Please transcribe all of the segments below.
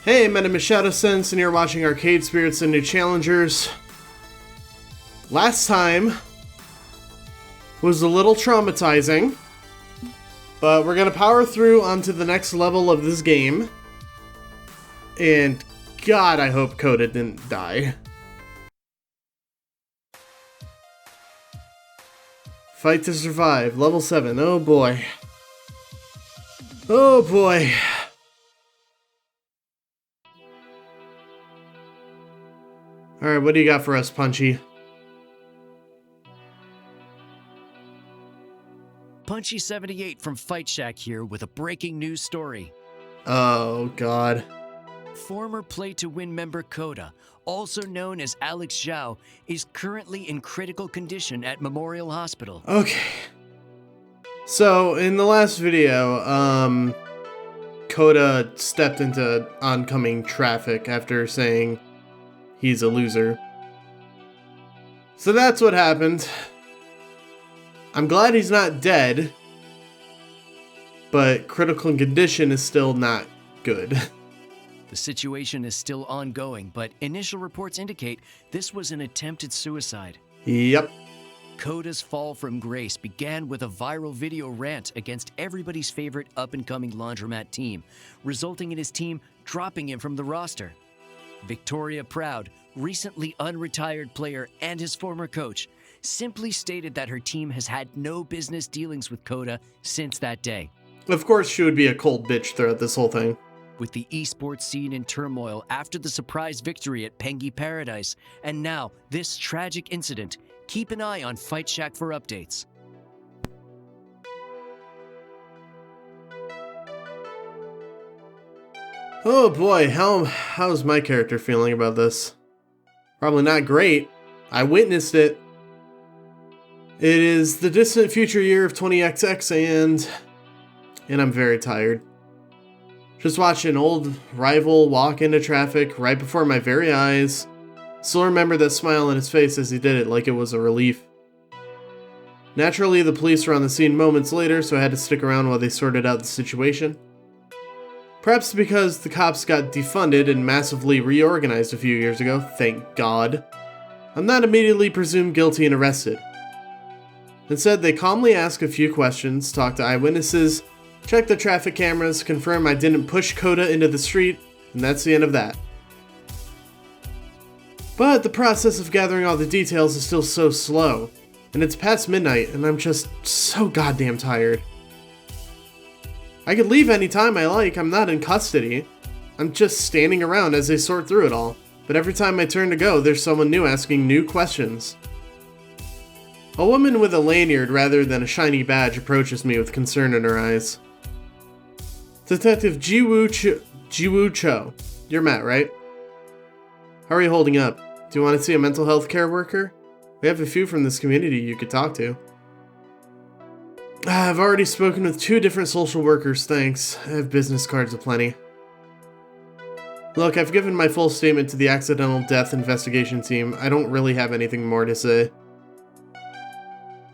Hey, my name is Shadowsense, and you're watching Arcade Spirits and New Challengers. Last time was a little traumatizing, but we're gonna power through onto the next level of this game. And God, I hope Coda didn't die. Fight to survive, level 7. Oh boy. Oh boy. Alright, what do you got for us, Punchy? Punchy78 from Fight Shack here with a breaking news story. Oh God. Former Play to Win member Coda, also known as Alex Zhao, is currently in critical condition at Memorial Hospital. Okay. So, in the last video, Coda stepped into oncoming traffic after saying he's a loser. So that's what happened. I'm glad he's not dead, but critical condition is still not good. The situation is still ongoing, but initial reports indicate this was an attempted suicide. Yep. Coda's fall from grace began with a viral video rant against everybody's favorite up-and-coming laundromat team, resulting in his team dropping him from the roster. Victoria Proud, recently unretired player and his former coach, simply stated that her team has had no business dealings with Coda since that day. Of course she would be a cold bitch throughout this whole thing. With the esports scene in turmoil after the surprise victory at Pengy Paradise, and now this tragic incident, keep an eye on Fight Shack for updates. Oh boy, how's my character feeling about this? Probably not great. I witnessed it. It is the distant future year of 20XX and I'm very tired. Just watched an old rival walk into traffic right before my very eyes. Still remember that smile on his face as he did it like it was a relief. Naturally, the police were on the scene moments later, so I had to stick around while they sorted out the situation. Perhaps because the cops got defunded and massively reorganized a few years ago, thank God. I'm not immediately presumed guilty and arrested. Instead, they calmly ask a few questions, talk to eyewitnesses, check the traffic cameras, confirm I didn't push Coda into the street, and that's the end of that. But the process of gathering all the details is still so slow, and it's past midnight, and I'm just so goddamn tired. I could leave anytime I like, I'm not in custody. I'm just standing around as they sort through it all, but every time I turn to go, there's someone new asking new questions. A woman with a lanyard rather than a shiny badge approaches me with concern in her eyes. Detective Jiwoo Cho. You're Matt, right? How are you holding up? Do you want to see a mental health care worker? We have a few from this community you could talk to. I've already spoken with 2 different social workers, thanks. I have business cards aplenty. Look, I've given my full statement to the accidental death investigation team. I don't really have anything more to say.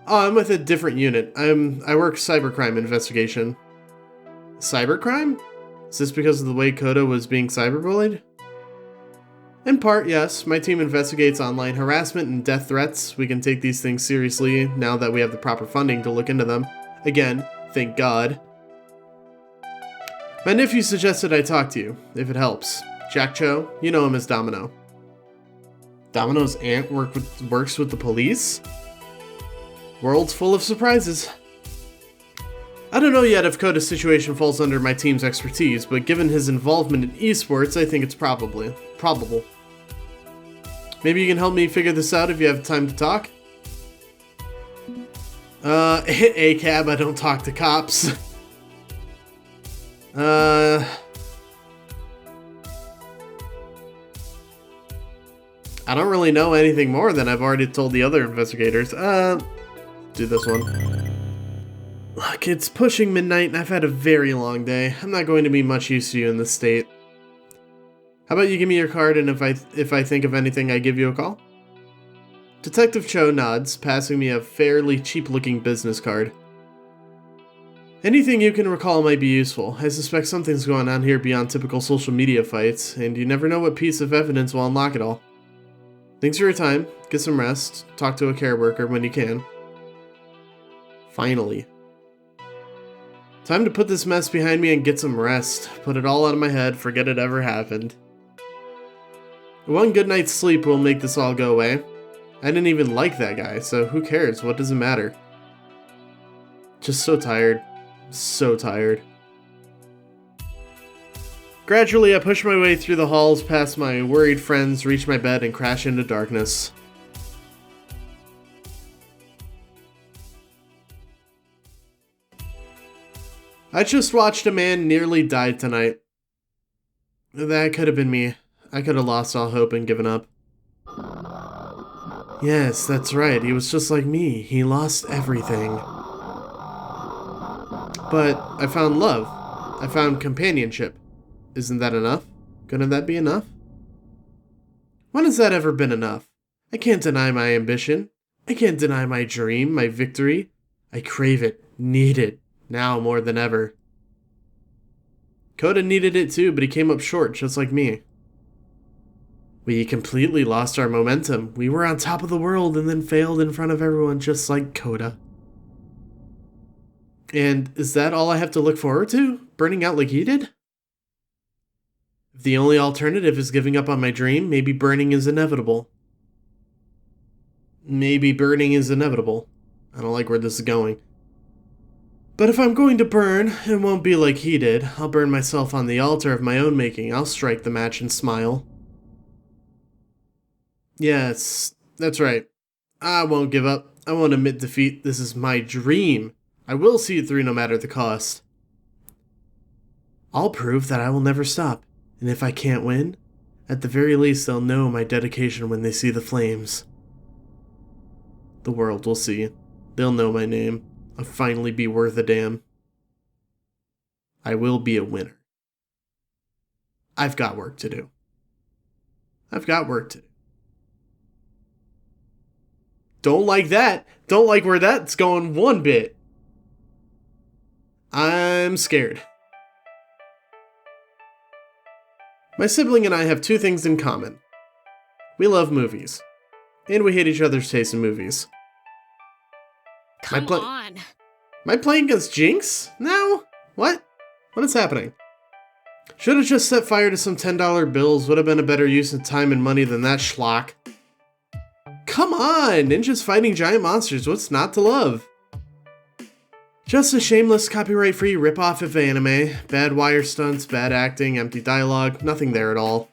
Oh, I'm with a different unit. I work cybercrime investigation. Cybercrime? Is this because of the way Coda was being cyberbullied? In part, yes. My team investigates online harassment and death threats. We can take these things seriously now that we have the proper funding to look into them. Again, thank God. My nephew suggested I talk to you, if it helps. Jack Cho, you know him as Domino. Domino's aunt works with the police? World's full of surprises. I don't know yet if Coda's situation falls under my team's expertise, but given his involvement in esports, I think it's probable. Maybe you can help me figure this out if you have time to talk? ACAB, I don't talk to cops. I don't really know anything more than I've already told the other investigators. Do this one. Look, it's pushing midnight and I've had a very long day. I'm not going to be much use to you in this state. How about you give me your card, and if I think of anything, I give you a call? Detective Cho nods, passing me a fairly cheap-looking business card. Anything you can recall might be useful. I suspect something's going on here beyond typical social media fights, and you never know what piece of evidence will unlock it all. Thanks for your time. Get some rest. Talk to a care worker when you can. Finally. Time to put this mess behind me and get some rest. Put it all out of my head, forget it ever happened. One good night's sleep will make this all go away. I didn't even like that guy, so who cares? What does it matter? Just so tired. So tired. Gradually, I push my way through the halls past my worried friends, reach my bed, and crash into darkness. I just watched a man nearly die tonight. That could have been me. I could have lost all hope and given up. Yes, that's right. He was just like me. He lost everything. But I found love. I found companionship. Isn't that enough? Couldn't that be enough? When has that ever been enough? I can't deny my ambition. I can't deny my dream, my victory. I crave it, need it, now more than ever. Coda needed it too, but he came up short, just like me. We completely lost our momentum. We were on top of the world and then failed in front of everyone, just like Coda. And is that all I have to look forward to? Burning out like he did? If the only alternative is giving up on my dream, maybe burning is inevitable. Maybe burning is inevitable. I don't like where this is going. But if I'm going to burn, it won't be like he did. I'll burn myself on the altar of my own making. I'll strike the match and smile. Yes, that's right. I won't give up. I won't admit defeat. This is my dream. I will see it through no matter the cost. I'll prove that I will never stop. And if I can't win, at the very least they'll know my dedication when they see the flames. The world will see. They'll know my name. I'll finally be worth a damn. I will be a winner. I've got work to do. I've got work to do. Don't like that. Don't like where that's going one bit. I'm scared. My sibling and I have two things in common. We love movies. And we hate each other's taste in movies. Come on. Am I playing against Jinx now? What? What is happening? Should have just set fire to some $10 bills. Would have been a better use of time and money than that schlock. Come on! Ninjas fighting giant monsters. What's not to love? Just a shameless copyright-free ripoff of anime. Bad wire stunts, bad acting, empty dialogue. Nothing there at all.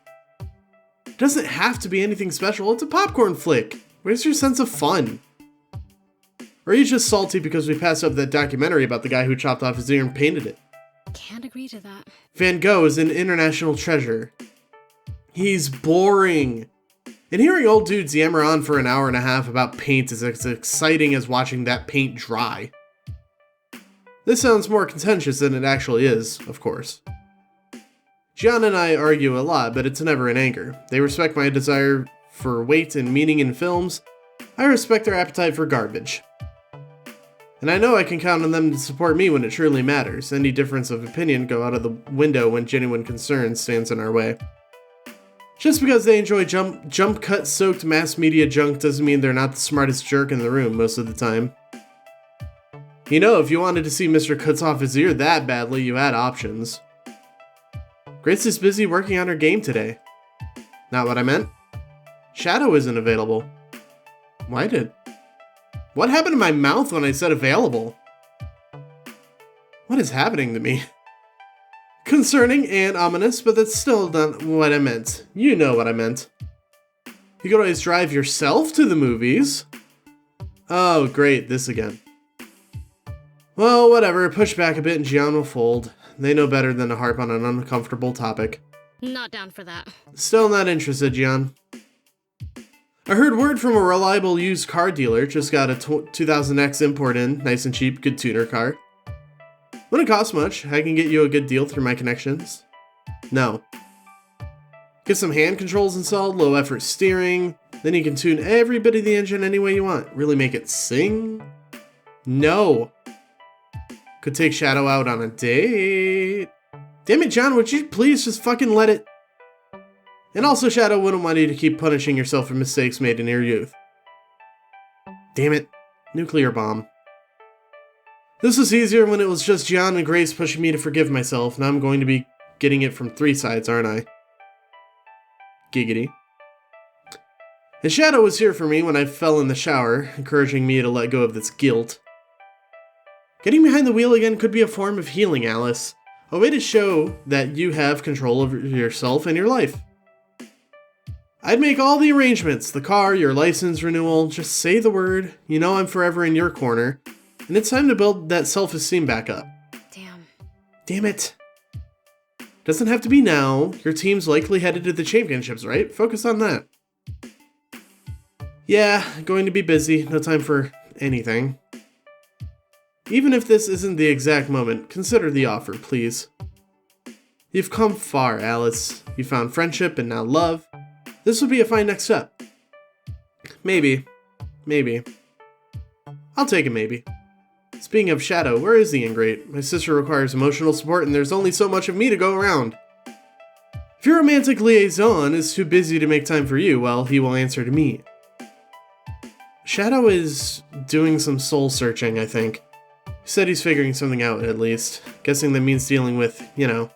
It doesn't have to be anything special. It's a popcorn flick. Where's your sense of fun? Or are you just salty because we passed up that documentary about the guy who chopped off his ear and painted it? Can't agree to that. Van Gogh is an international treasure. He's boring. And hearing old dudes yammer on for an hour and a half about paint is as exciting as watching that paint dry. This sounds more contentious than it actually is, of course. Gian and I argue a lot, but it's never in anger. They respect my desire for weight and meaning in films. I respect their appetite for garbage. And I know I can count on them to support me when it truly matters. Any difference of opinion go out of the window when genuine concern stands in our way. Just because they enjoy jump cut soaked mass media junk doesn't mean they're not the smartest jerk in the room most of the time. You know, if you wanted to see Mr. Cuts off his ear that badly, you had options. Grace is busy working on her game today. Not what I meant. Shadow isn't available. What happened to my mouth when I said available? What is happening to me? Concerning and ominous, but that's still not what I meant. You know what I meant. You could always drive yourself to the movies. Oh, great, this again. Well, whatever, push back a bit and Gian will fold. They know better than to harp on an uncomfortable topic. Not down for that. Still not interested, Gian. I heard word from a reliable used car dealer. Just got a 2000X import in. Nice and cheap, good tuner car. Wouldn't cost much. I can get you a good deal through my connections. No. Get some hand controls installed, low effort steering. Then you can tune every bit of the engine any way you want. Really make it sing? No. Could take Shadow out on a date. Damn it, John, would you please just fucking let it... And also, Shadow wouldn't want you to keep punishing yourself for mistakes made in your youth. Damn it. Nuclear bomb. This was easier when it was just John and Grace pushing me to forgive myself. Now I'm going to be getting it from 3 sides, aren't I? Giggity. And Shadow was here for me when I fell in the shower, encouraging me to let go of this guilt. Getting behind the wheel again could be a form of healing, Alice. A way to show that you have control over yourself and your life. I'd make all the arrangements, the car, your license renewal, just say the word. You know I'm forever in your corner. And it's time to build that self-esteem back up. Damn it. Doesn't have to be now. Your team's likely headed to the championships, right? Focus on that. Yeah, going to be busy. No time for anything. Even if this isn't the exact moment, consider the offer, please. You've come far, Alice. You found friendship and now love. This would be a fine next step. Maybe. Maybe. I'll take a maybe. Speaking of Shadow, where is the ingrate? My sister requires emotional support and there's only so much of me to go around. If your romantic liaison is too busy to make time for you, well, he will answer to me. Shadow is doing some soul searching, I think. He said he's figuring something out, at least. Guessing that means dealing with, you know...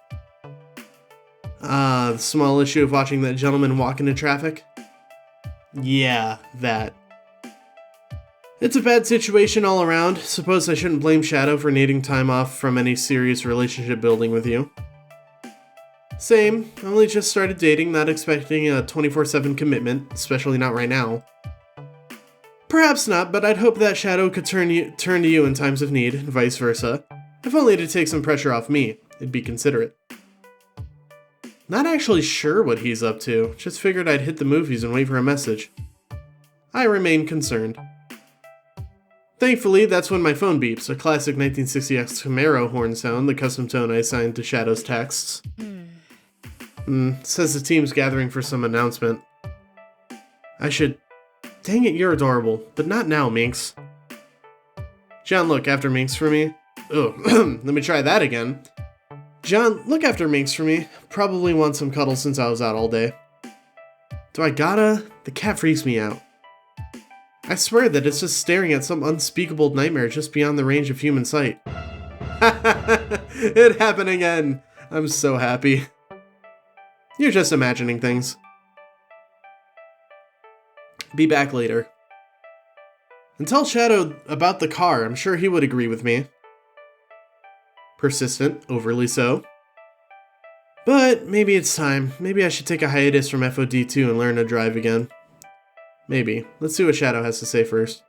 the small issue of watching that gentleman walk into traffic? Yeah, that. It's a bad situation all around. Suppose I shouldn't blame Shadow for needing time off from any serious relationship building with you. Same. Only just started dating, not expecting a 24/7 commitment, especially not right now. Perhaps not, but I'd hope that Shadow could turn to you in times of need, and vice versa. If only to take some pressure off me. It'd be considerate. Not actually sure what he's up to. Just figured I'd hit the movies and wait for a message. I remain concerned. Thankfully, that's when my phone beeps, a classic 1960X Camaro horn sound, the custom tone I assigned to Shadow's texts. Says the team's gathering for some announcement. I should... Dang it, you're adorable, but not now, Minx. John, look after Minx for me. Oh, let me try that again. John, look after Minx for me. Probably want some cuddles since I was out all day. Do I gotta? The cat freaks me out. I swear that it's just staring at some unspeakable nightmare just beyond the range of human sight. It happened again. I'm so happy. You're just imagining things. Be back later. And tell Shadow about the car. I'm sure he would agree with me. Persistent, overly so. But maybe it's time. Maybe I should take a hiatus from FOD2 and learn to drive again. Maybe. Let's see what Shadow has to say first.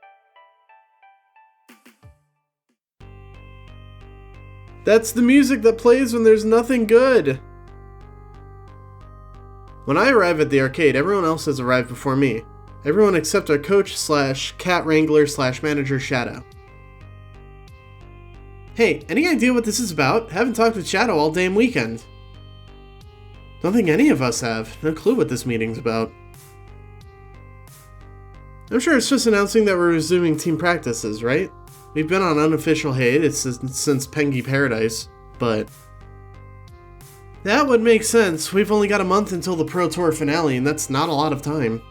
That's the music that plays when there's nothing good. When I arrive at the arcade, everyone else has arrived before me. Everyone except our coach / cat wrangler / manager Shadow. Hey, any idea what this is about? Haven't talked with Shadow all damn weekend. Don't think any of us have. No clue what this meeting's about. I'm sure it's just announcing that we're resuming team practices, right? We've been on unofficial hiatus since Pengy Paradise, but... That would make sense. We've only got a month until the Pro Tour finale, and that's not a lot of time.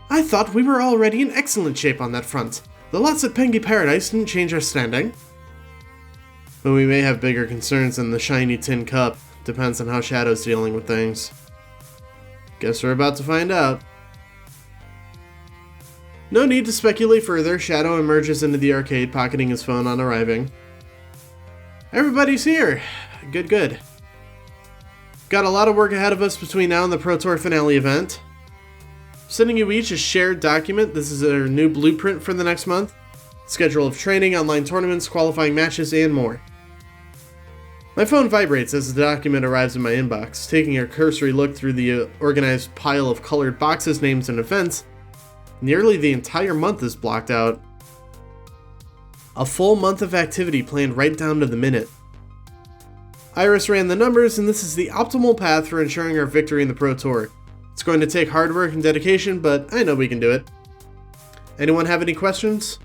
I thought we were already in excellent shape on that front. The lots at Pengy Paradise didn't change our standing. But we may have bigger concerns than the shiny tin cup. Depends on how Shadow's dealing with things. Guess we're about to find out. No need to speculate further. Shadow emerges into the arcade, pocketing his phone on arriving. Everybody's here. Good. Got a lot of work ahead of us between now and the Pro Tour finale event. Sending you each a shared document. This is our new blueprint for the next month. Schedule of training, online tournaments, qualifying matches, and more. My phone vibrates as the document arrives in my inbox. Taking a cursory look through the organized pile of colored boxes, names, and events, nearly the entire month is blocked out. A full month of activity planned right down to the minute. Iris ran the numbers, and this is the optimal path for ensuring our victory in the Pro Tour. It's going to take hard work and dedication, but I know we can do it. Anyone have any questions?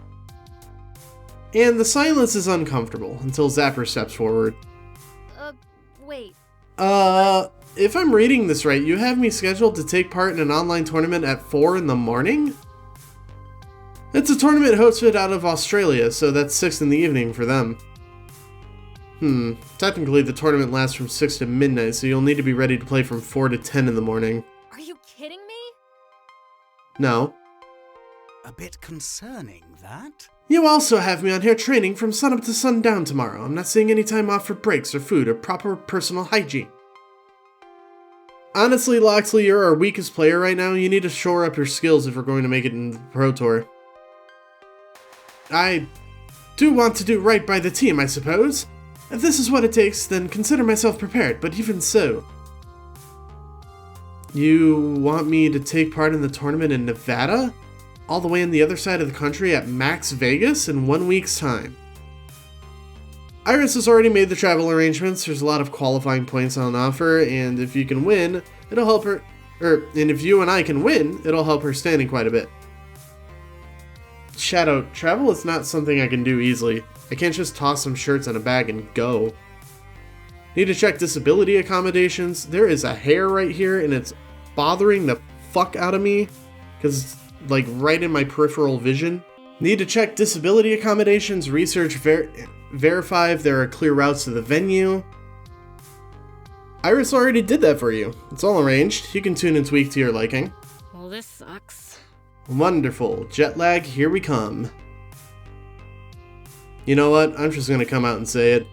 And the silence is uncomfortable until Zapper steps forward. Wait. If I'm reading this right, you have me scheduled to take part in an online tournament at 4 in the morning? It's a tournament hosted out of Australia, so that's 6 in the evening for them. Technically the tournament lasts from 6 to midnight, so you'll need to be ready to play from 4 to 10 in the morning. Are you kidding me? No. A bit concerning, that? You also have me on here training from sunup to sundown tomorrow. I'm not seeing any time off for breaks or food or proper personal hygiene. Honestly, Loxley, you're our weakest player right now. You need to shore up your skills if we're going to make it in the Pro Tour. I do want to do right by the team, I suppose. If this is what it takes, then consider myself prepared, but even so. You want me to take part in the tournament in Nevada? All the way on the other side of the country at Max Vegas in 1 week's time. Iris has already made the travel arrangements. There's a lot of qualifying points on offer, and if you can win, it'll help her. And if you and I can win, it'll help her standing quite a bit. Shadow, travel is not something I can do easily. I can't just toss some shirts in a bag and go. Need to check disability accommodations. There is a hair right here, and it's bothering the fuck out of me, because it's like right in my peripheral vision. Need to check disability accommodations, research, verify if there are clear routes to the venue. Iris already did that for you. It's all arranged. You can tune and tweak to your liking. Well, this sucks. Wonderful. Jet lag, here we come. You know what? I'm just gonna come out and say it.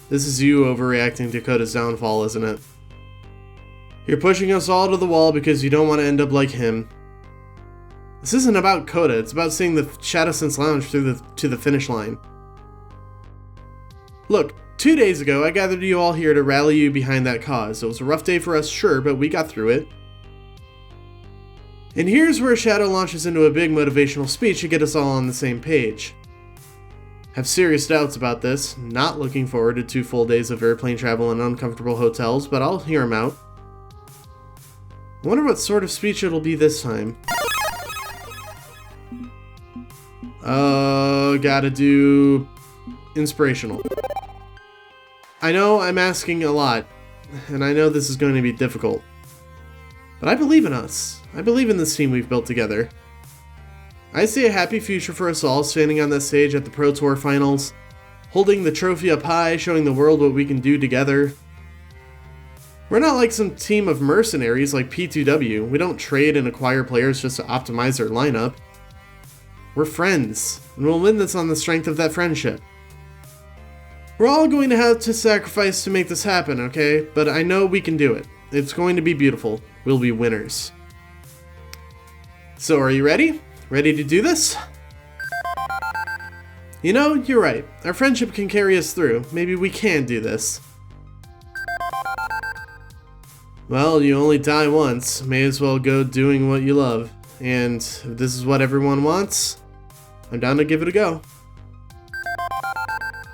This is you overreacting to Koda's downfall, isn't it? You're pushing us all to the wall because you don't want to end up like him. This isn't about Koda, it's about seeing the Shadowsense Lounge through to the finish line. Look, 2 days ago I gathered you all here to rally you behind that cause. It was a rough day for us, sure, but we got through it. And here's where Shadow launches into a big motivational speech to get us all on the same page. Have serious doubts about this, not looking forward to 2 full days of airplane travel and uncomfortable hotels, but I'll hear him out. I wonder what sort of speech it'll be this time. Gotta do inspirational. I know I'm asking a lot, and I know this is going to be difficult. But I believe in us. I believe in this team we've built together. I see a happy future for us all standing on that stage at the Pro Tour Finals, holding the trophy up high, showing the world what we can do together. We're not like some team of mercenaries like P2W. We don't trade and acquire players just to optimize their lineup. We're friends, and we'll win this on the strength of that friendship. We're all going to have to sacrifice to make this happen, okay? But I know we can do it. It's going to be beautiful. We'll be winners. So are you ready? Ready to do this? You know, you're right. Our friendship can carry us through. Maybe we can do this. Well, you only die once. May as well go doing what you love. And if this is what everyone wants, I'm down to give it a go.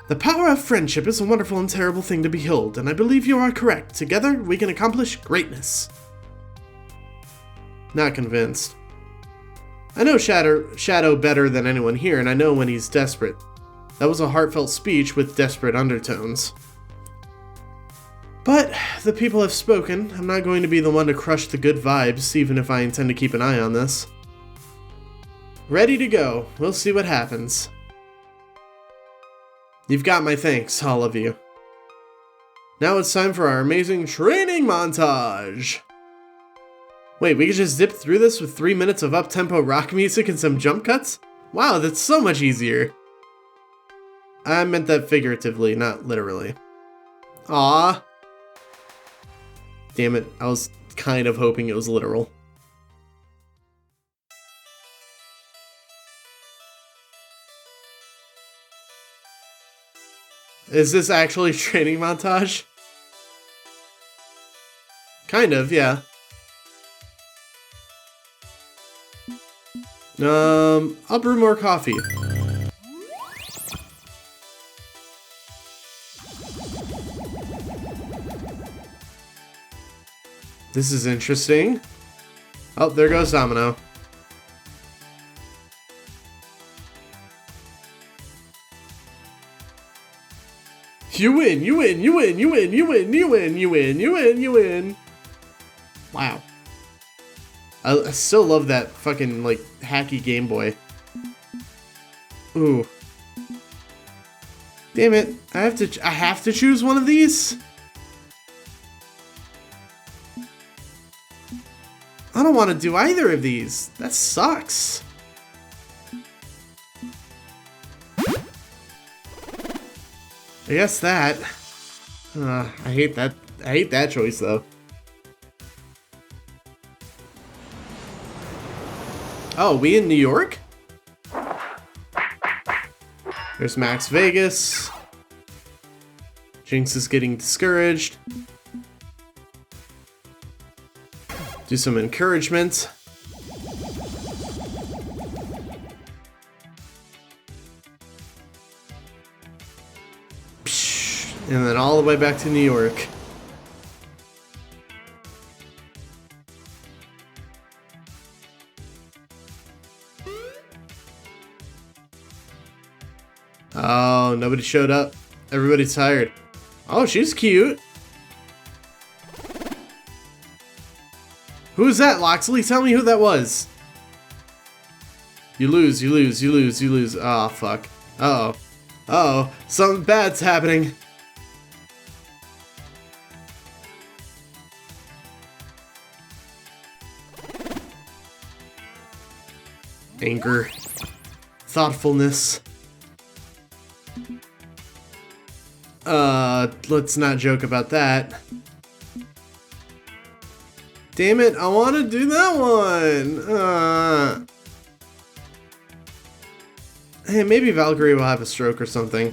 The power of friendship is a wonderful and terrible thing to behold, and I believe you are correct. Together, we can accomplish greatness. Not convinced. I know Shadow better than anyone here, and I know when he's desperate. That was a heartfelt speech with desperate undertones. But the people have spoken. I'm not going to be the one to crush the good vibes, even if I intend to keep an eye on this. Ready to go. We'll see what happens. You've got my thanks, all of you. Now it's time for our amazing training montage! Wait, we could just zip through this with 3 minutes of up-tempo rock music and some jump cuts? Wow, that's so much easier! I meant that figuratively, not literally. Aww. Damn it, I was kind of hoping it was literal. Is this actually training montage? Kind of, yeah. I'll brew more coffee. This is interesting. Oh, there goes Domino. You win, you win, you win, you win, you win, you win, you win, you win, you win. Wow. I still love that fucking, like, hacky Game Boy. Ooh. Damn it. I have to choose one of these? I don't want to do either of these. That sucks. I guess that. I hate that. I hate that choice though. Oh, we in New York? There's Max Vegas. Jinx is getting discouraged. Do some encouragement. And then all the way back to New York. Oh, nobody showed up. Everybody's tired. Oh, she's cute. Who is that, Loxley? Tell me who that was. You lose, you lose, you lose, you lose. Oh, fuck. Uh-oh. Uh-oh. Something bad's happening. Anger. Thoughtfulness. Let's not joke about that. Damn it, I want to do that one! Hey, maybe Valkyrie will have a stroke or something.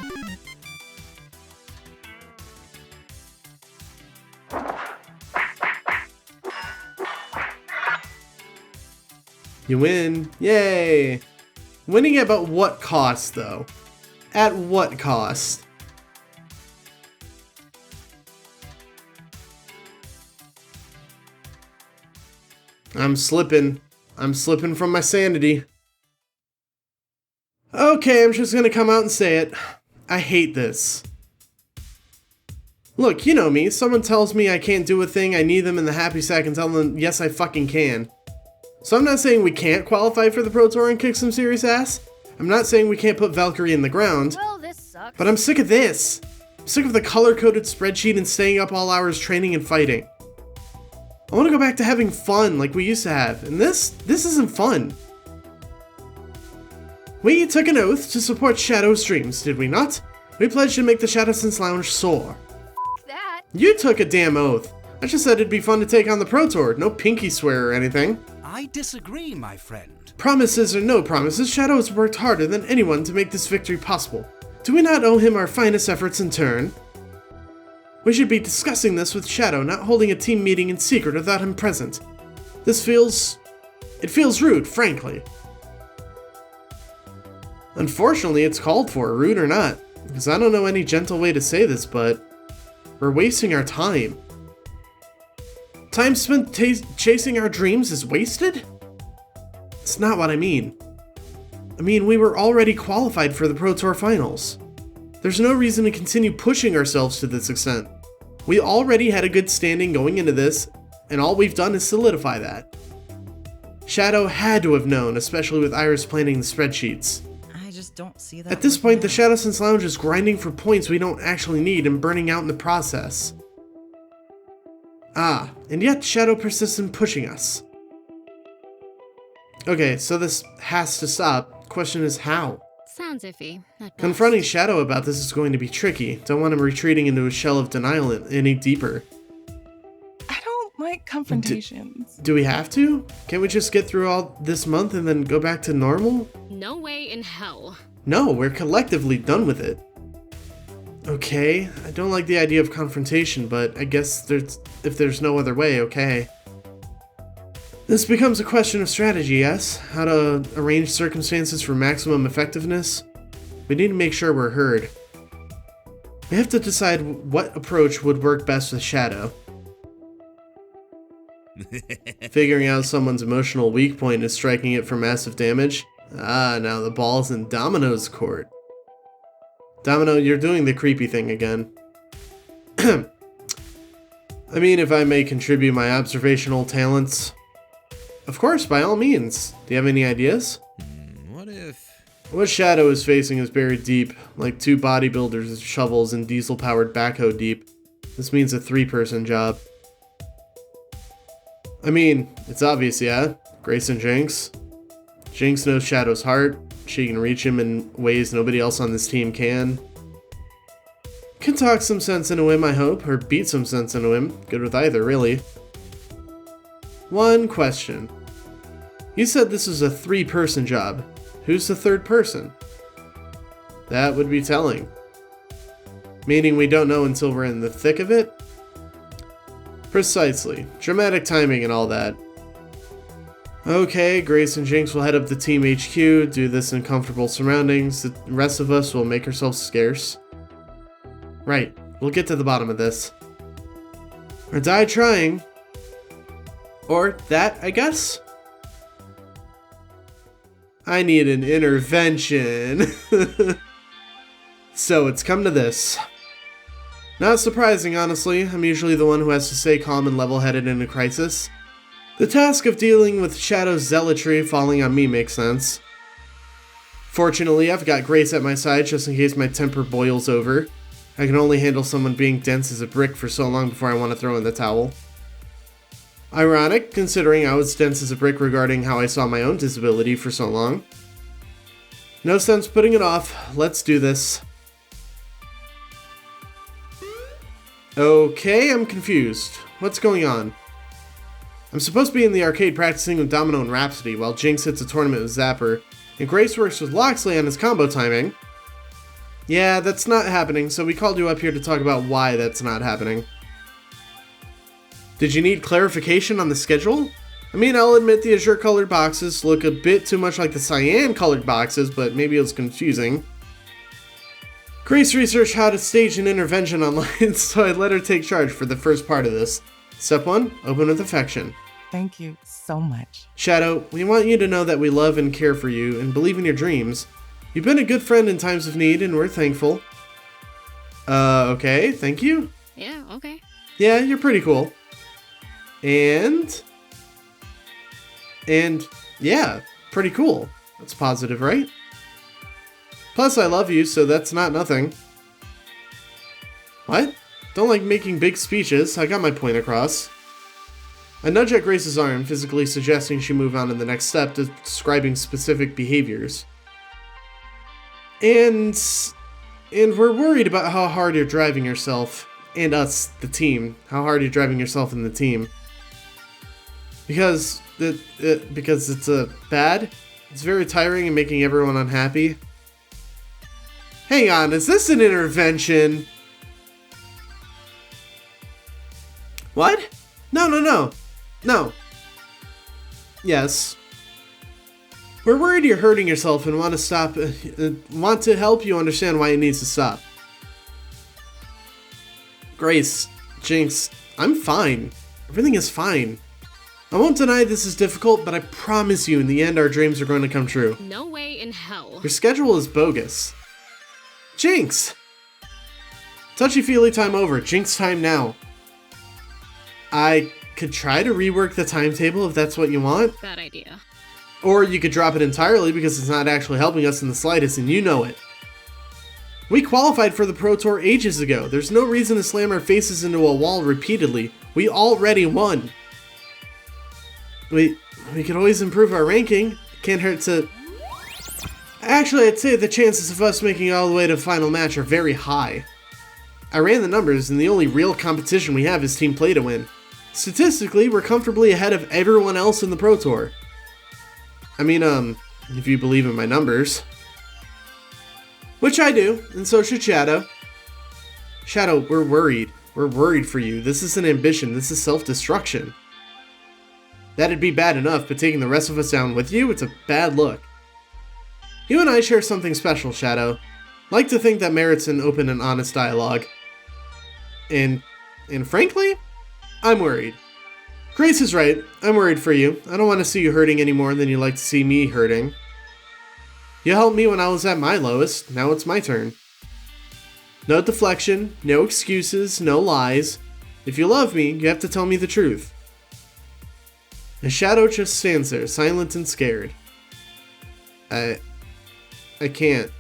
You win. Yay! Winning at about what cost, though? At what cost? I'm slipping. I'm slipping from my sanity. Okay, I'm just gonna come out and say it. I hate this. Look, you know me. Someone tells me I can't do a thing, I need them in the happy sack and tell them, yes, I fucking can. So I'm not saying we can't qualify for the Pro Tour and kick some serious ass. I'm not saying we can't put Valkyrie in the ground. Well, this sucks. But I'm sick of this. I'm sick of the color-coded spreadsheet and staying up all hours training and fighting. I want to go back to having fun like we used to have, and this isn't fun. We took an oath to support Shadow's dreams, did we not? We pledged to make the Shadowsense Lounge soar. That. You took a damn oath. I just said it'd be fun to take on the Pro Tour, no pinky swear or anything. I disagree, my friend. Promises or no promises, Shadow has worked harder than anyone to make this victory possible. Do we not owe him our finest efforts in turn? We should be discussing this with Shadow, not holding a team meeting in secret without him present. It feels rude, frankly. Unfortunately, it's called for, rude or not, because I don't know any gentle way to say this, but we're wasting our time. Time spent chasing our dreams is wasted? It's not what I mean. I mean, we were already qualified for the Pro Tour Finals. There's no reason to continue pushing ourselves to this extent. We already had a good standing going into this, and all we've done is solidify that. Shadow had to have known, especially with Iris planning the spreadsheets. I just don't see that. At this point, the Shadowsense Lounge is grinding for points we don't actually need and burning out in the process. Ah, and yet Shadow persists in pushing us. Okay, so this has to stop. Question is how? Sounds iffy. At best. Confronting Shadow about this is going to be tricky. Don't want him retreating into a shell of denial any deeper. I don't like confrontations. Do we have to? Can't we just get through all this month and then go back to normal? No way in hell. No, we're collectively done with it. Okay, I don't like the idea of confrontation, but I guess if there's no other way, okay. This becomes a question of strategy, yes? How to arrange circumstances for maximum effectiveness? We need to make sure we're heard. We have to decide what approach would work best with Shadow. Figuring out someone's emotional weak point is striking it for massive damage. Ah, now the ball's in Domino's court. Domino, you're doing the creepy thing again. I mean, if I may contribute my observational talents. Of course, by all means. Do you have any ideas? What if... What Shadow is facing is buried deep, like 2 bodybuilders with shovels and diesel-powered backhoe deep. This means a 3-person job. I mean, it's obvious, yeah? Grace and Jinx. Jinx knows Shadow's heart. She can reach him in ways nobody else on this team can. Can talk some sense into him, I hope, or beat some sense into him. Good with either, really. One question. You said this is a 3-person job. Who's the 3rd person? That would be telling. Meaning we don't know until we're in the thick of it? Precisely. Dramatic timing and all that. Okay, Grace and Jinx will head up to Team HQ, do this in comfortable surroundings. The rest of us will make ourselves scarce. Right, we'll get to the bottom of this. Or die trying. Or that, I guess? I need an intervention. So it's come to this. Not surprising, honestly. I'm usually the one who has to stay calm and level-headed in a crisis. The task of dealing with Shadow's zealotry falling on me makes sense. Fortunately, I've got Grace at my side just in case my temper boils over. I can only handle someone being dense as a brick for so long before I want to throw in the towel. Ironic, considering I was dense as a brick regarding how I saw my own disability for so long. No sense putting it off. Let's do this. Okay, I'm confused. What's going on? I'm supposed to be in the arcade practicing with Domino and Rhapsody while Jinx hits a tournament with Zapper, and Grace works with Loxley on his combo timing. Yeah, that's not happening, so we called you up here to talk about why that's not happening. Did you need clarification on the schedule? I mean, I'll admit the azure colored boxes look a bit too much like the cyan colored boxes, but maybe it was confusing. Grace researched how to stage an intervention online, so I let her take charge for the first part of this. Step 1, open with affection. Thank you so much. Shadow, we want you to know that we love and care for you and believe in your dreams. You've been a good friend in times of need, and we're thankful. Okay, thank you. Yeah, okay. Yeah, you're pretty cool. And yeah, pretty cool. That's positive, right? Plus, I love you, so that's not nothing. What? Don't like making big speeches. I got my point across. I nudge at Grace's arm, physically suggesting she move on to the next step, describing specific behaviors. And we're worried about how hard you're driving yourself. And us, the team. How hard you're driving yourself and the team. Because it's bad. It's very tiring and making everyone unhappy. Hang on, is this an intervention? What? No. Yes. We're worried you're hurting yourself and want to stop. Want to help you understand why it needs to stop. Grace, Jinx, I'm fine. Everything is fine. I won't deny this is difficult, but I promise you in the end our dreams are going to come true. No way in hell. Your schedule is bogus. Jinx! Touchy-feely time over. Jinx time now. I could try to rework the timetable if that's what you want. Bad idea. Or you could drop it entirely because it's not actually helping us in the slightest and you know it. We qualified for the Pro Tour ages ago. There's no reason to slam our faces into a wall repeatedly. We already won. We could always improve our ranking. Can't hurt to... Actually, I'd say the chances of us making it all the way to the final match are very high. I ran the numbers, and the only real competition we have is Team Play to win. Statistically, we're comfortably ahead of everyone else in the Pro Tour. I mean, if you believe in my numbers. Which I do, and so should Shadow. Shadow, we're worried. We're worried for you. This isn't ambition, this is self-destruction. That'd be bad enough, but taking the rest of us down with you, it's a bad look. You and I share something special, Shadow. Like to think that merits an open and honest dialogue. And frankly, I'm worried. Grace is right. I'm worried for you. I don't want to see you hurting any more than you like to see me hurting. You helped me when I was at my lowest. Now it's my turn. No deflection, no excuses, no lies. If you love me, you have to tell me the truth. The Shadow just stands there, silent and scared. I can't.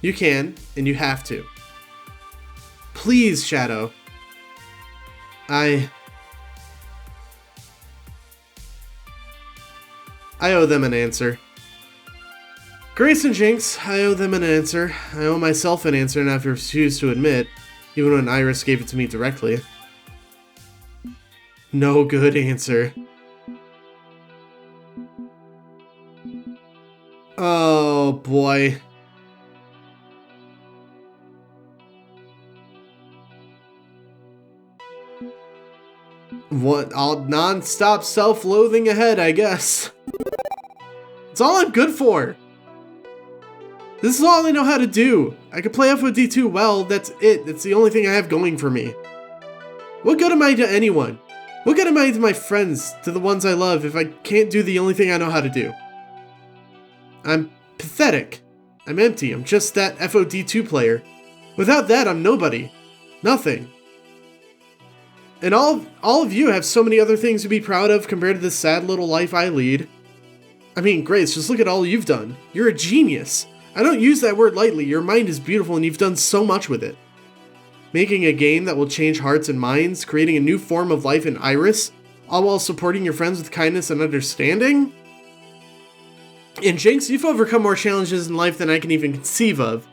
You can, and you have to. Please, Shadow. I owe them an answer. Grace and Jinx, I owe them an answer. I owe myself an answer, and I've refused to admit, even when Iris gave it to me directly. No good answer. Oh boy. What? All non-stop self-loathing ahead, I guess. It's all I'm good for. This is all I know how to do. I can play FOD2 well, that's it. That's the only thing I have going for me. What good am I to anyone? What good am I to my friends, to the ones I love, if I can't do the only thing I know how to do? I'm pathetic. I'm empty. I'm just that FOD2 player. Without that, I'm nobody. Nothing. And all of you have so many other things to be proud of compared to this sad little life I lead. I mean, Grace, just look at all you've done. You're a genius. I don't use that word lightly. Your mind is beautiful and you've done so much with it. Making a game that will change hearts and minds, creating a new form of life in Iris, all while supporting your friends with kindness and understanding? And Jinx, you've overcome more challenges in life than I can even conceive of.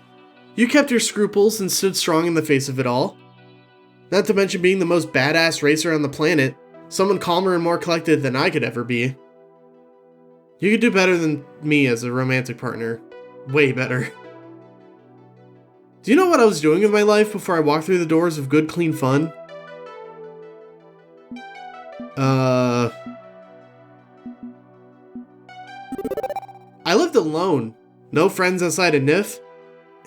You kept your scruples and stood strong in the face of it all. Not to mention being the most badass racer on the planet, someone calmer and more collected than I could ever be. You could do better than me as a romantic partner. Way better. Do you know what I was doing with my life before I walked through the doors of good, clean fun? I lived alone. No friends outside of NIF.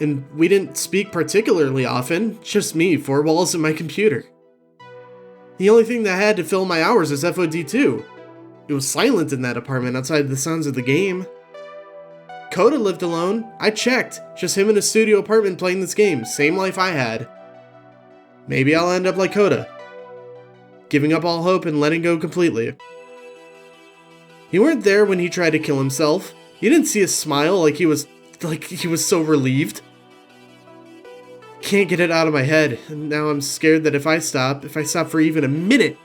And we didn't speak particularly often, just me, four walls and my computer. The only thing that had to fill my hours was FOD2. It was silent in that apartment outside the sounds of the game. Coda lived alone. I checked. Just him in a studio apartment playing this game. Same life I had. Maybe I'll end up like Coda. Giving up all hope and letting go completely. You weren't there when he tried to kill himself. You didn't see a smile like he was so relieved. Can't get it out of my head, and now I'm scared that if I stop for even a minute,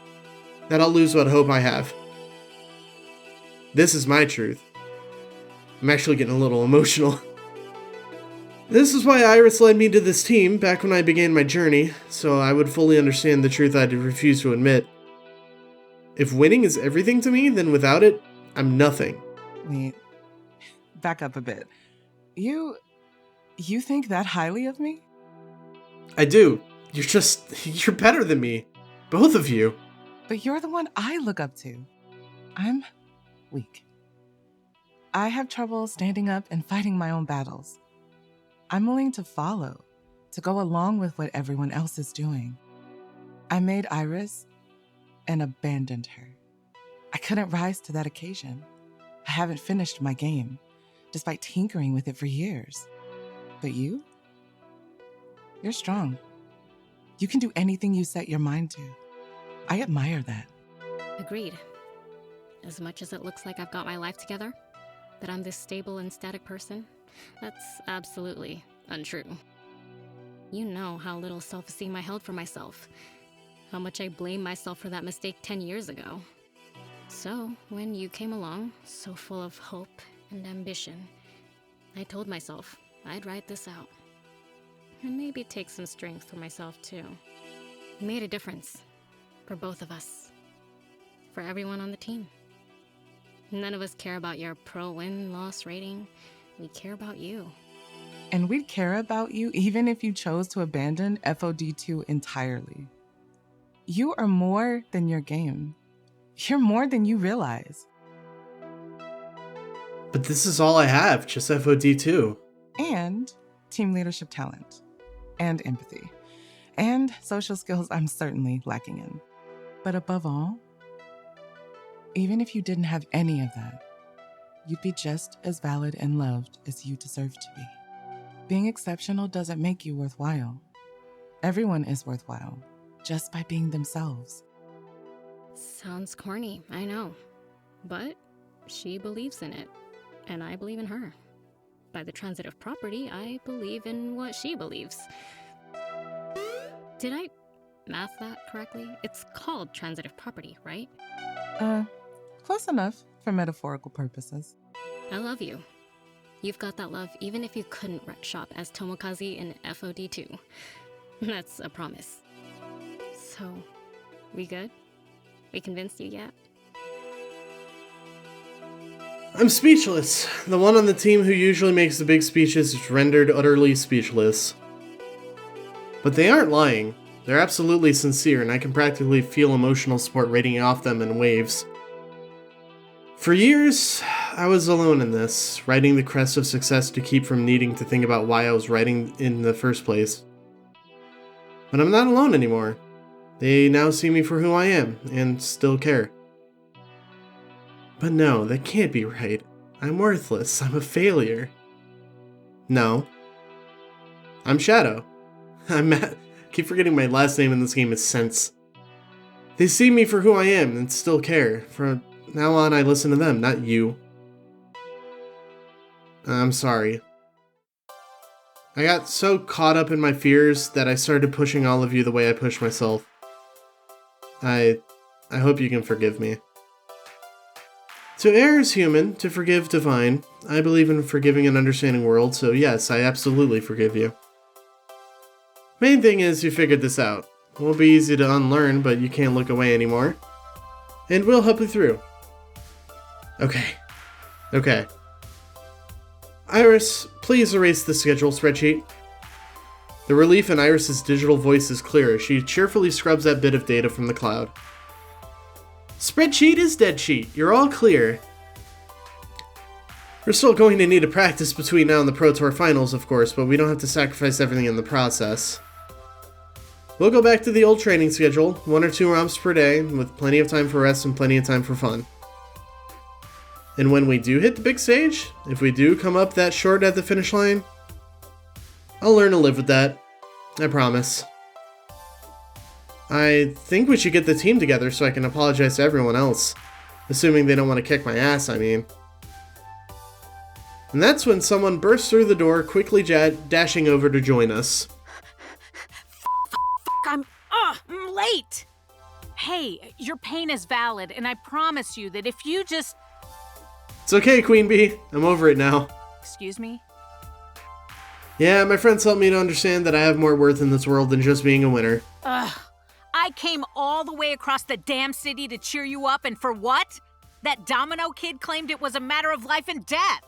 that I'll lose what hope I have. This is my truth. I'm actually getting a little emotional. This is why Iris led me to this team back when I began my journey, so I would fully understand the truth I'd refuse to admit. If winning is everything to me, then without it, I'm nothing. Wait, back up a bit. You think that highly of me? I do. You're better than me. Both of you. But you're the one I look up to. I'm weak. I have trouble standing up and fighting my own battles. I'm willing to follow, to go along with what everyone else is doing. I made Iris and abandoned her. I couldn't rise to that occasion. I haven't finished my game, despite tinkering with it for years. But you're strong. You can do anything you set your mind to. I admire that. Agreed. As much as it looks like I've got my life together, that I'm this stable and static person, that's absolutely untrue. You know how little self-esteem I held for myself, how much I blame myself for that mistake 10 years ago. So, when you came along, so full of hope and ambition, I told myself I'd write this out. And maybe take some strength for myself too. It made a difference. For both of us. For everyone on the team. None of us care about your pro-win-loss rating. We care about you. And we'd care about you even if you chose to abandon FOD2 entirely. You are more than your game. You're more than you realize. But this is all I have, just FOD2. And team leadership talent. And empathy. And social skills I'm certainly lacking in. But above all, even if you didn't have any of that, you'd be just as valid and loved as you deserve to be. Being exceptional doesn't make you worthwhile. Everyone is worthwhile, just by being themselves. Sounds corny, I know. But she believes in it, and I believe in her. By the transitive property, I believe in what she believes. Did I math that correctly? It's called transitive property, right? Close enough for metaphorical purposes. I love you. You've got that love even if you couldn't wreck shop as Tomokazi in FOD2. That's a promise. So, we good? We convinced you yet? I'm speechless. The one on the team who usually makes the big speeches is rendered utterly speechless. But they aren't lying. They're absolutely sincere, and I can practically feel emotional support radiating off them in waves. For years, I was alone in this, riding the crest of success to keep from needing to think about why I was writing in the first place. But I'm not alone anymore. They now see me for who I am, and still care. But no, that can't be right. I'm worthless. I'm a failure. No. I'm Shadow. I'm Matt. Keep forgetting my last name in this game is Sense. They see me for who I am and still care. From now on, I listen to them, not you. I'm sorry. I got so caught up in my fears that I started pushing all of you the way I pushed myself. I hope you can forgive me. To err is human, to forgive divine. I believe in forgiving and understanding world, so yes, I absolutely forgive you. Main thing is you figured this out. It won't be easy to unlearn, but you can't look away anymore. And we'll help you through. Okay. Iris, please erase the schedule spreadsheet. The relief in Iris's digital voice is clear as she cheerfully scrubs that bit of data from the cloud. Spreadsheet is dead sheet. You're all clear. We're still going to need a practice between now and the Pro Tour Finals, of course, but we don't have to sacrifice everything in the process. We'll go back to the old training schedule, 1 or 2 romps per day, with plenty of time for rest and plenty of time for fun. And when we do hit the big stage, if we do come up that short at the finish line, I'll learn to live with that. I promise. I think we should get the team together so I can apologize to everyone else. Assuming they don't want to kick my ass, I mean. And that's when someone bursts through the door, quickly dashing over to join us. I'm late! Hey, your pain is valid, and I promise you that if you just... It's okay, Queen Bee. I'm over it now. Excuse me? Yeah, my friends helped me to understand that I have more worth in this world than just being a winner. I came all the way across the damn city to cheer you up, and for what? That Domino kid claimed it was a matter of life and death.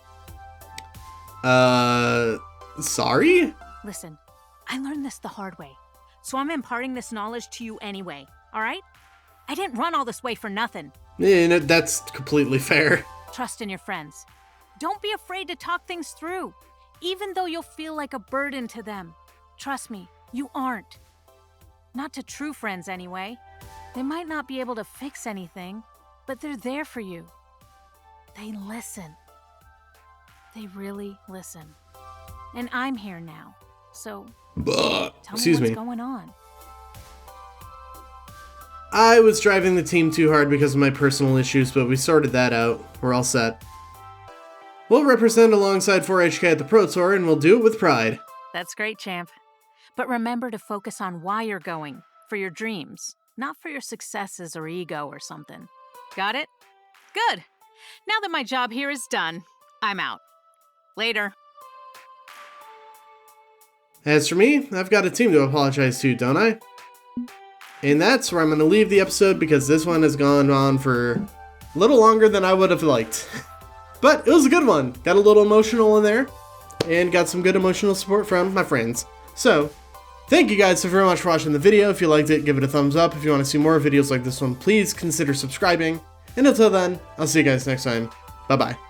Sorry? Listen, I learned this the hard way, so I'm imparting this knowledge to you anyway, alright? I didn't run all this way for nothing. Yeah, no, that's completely fair. Trust in your friends. Don't be afraid to talk things through, even though you'll feel like a burden to them. Trust me, you aren't. Not to true friends, anyway. They might not be able to fix anything, but they're there for you. They listen. They really listen. And I'm here now, so tell me what's going on. I was driving the team too hard because of my personal issues, but we sorted that out. We're all set. We'll represent alongside 4HK at the Pro Tour, and we'll do it with pride. That's great, champ. But remember to focus on why you're going, for your dreams, not for your successes or ego or something. Got it? Good. Now that my job here is done, I'm out. Later. As for me, I've got a team to apologize to, don't I? And that's where I'm going to leave the episode because this one has gone on for a little longer than I would have liked. But it was a good one. Got a little emotional in there and got some good emotional support from my friends. So, thank you guys so very much for watching the video. If you liked it, give it a thumbs up. If you want to see more videos like this one, please consider subscribing. And until then, I'll see you guys next time. Bye-bye.